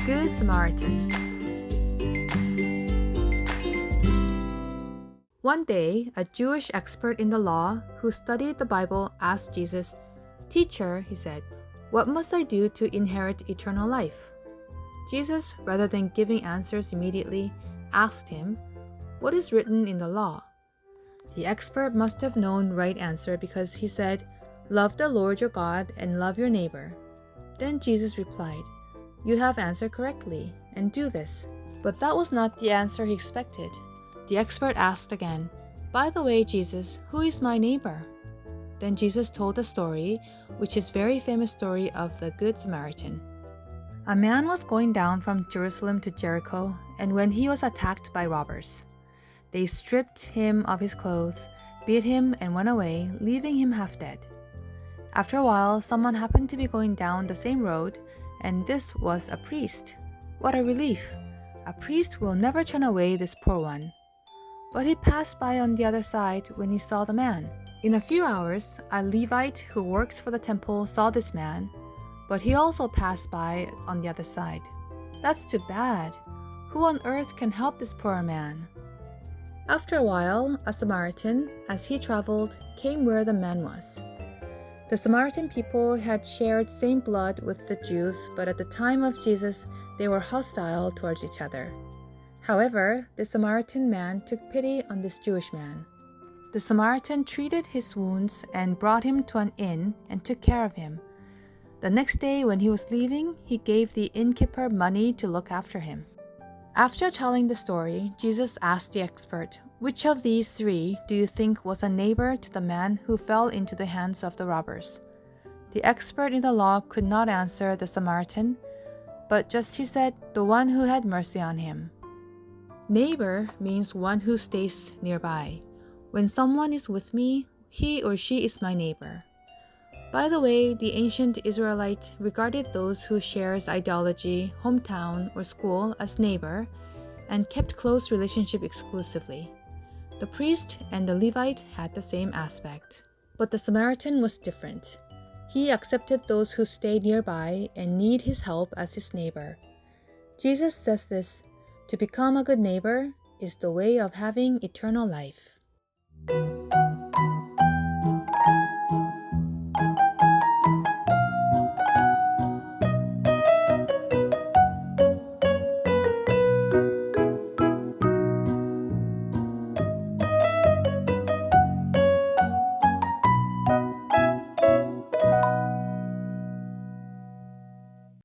Good Samaritan. One day, a Jewish expert in the law who studied the Bible asked Jesus, "Teacher," he said, "what must I do to inherit eternal life?" Jesus, rather than giving answers immediately, asked him, "What is written in the law?" The expert must have known the right answer because he said, "Love the Lord your God and love your neighbor." Then Jesus replied, "You have answered correctly, and do this." But that was not the answer he expected. The expert asked again, "By the way, Jesus, who is my neighbor?" Then Jesus told the story, which is a very famous story of the Good Samaritan. A man was going down from Jerusalem to Jericho, and when he was attacked by robbers, they stripped him of his clothes, beat him, and went away, leaving him half dead. After a while, someone happened to be going down the same road, and this was a priest. What a relief! A priest will never turn away this poor one. But he passed by on the other side when he saw the man. In a few hours, a Levite who works for the temple saw this man, but he also passed by on the other side. That's too bad. Who on earth can help this poor man? After a while, a Samaritan, as he traveled, came where the man was. The Samaritan people had shared same blood with the Jews, but at the time of Jesus, they were hostile towards each other. However, the Samaritan man took pity on this Jewish man. The Samaritan treated his wounds and brought him to an inn and took care of him. The next day when he was leaving, he gave the innkeeper money to look after him. After telling the story, Jesus asked the expert, "Which of these three do you think was a neighbor to the man who fell into the hands of the robbers?" The expert in the law could not answer the Samaritan, but just he said, "The one who had mercy on him." Neighbor means one who stays nearby. When someone is with me, he or she is my neighbor. By the way, the ancient Israelite regarded those who shares ideology, hometown, or school as neighbor and kept close relationship exclusively. The priest and the Levite had the same aspect. But the Samaritan was different. He accepted those who stayed nearby and need his help as his neighbor. Jesus says this, "To become a good neighbor is the way of having eternal life."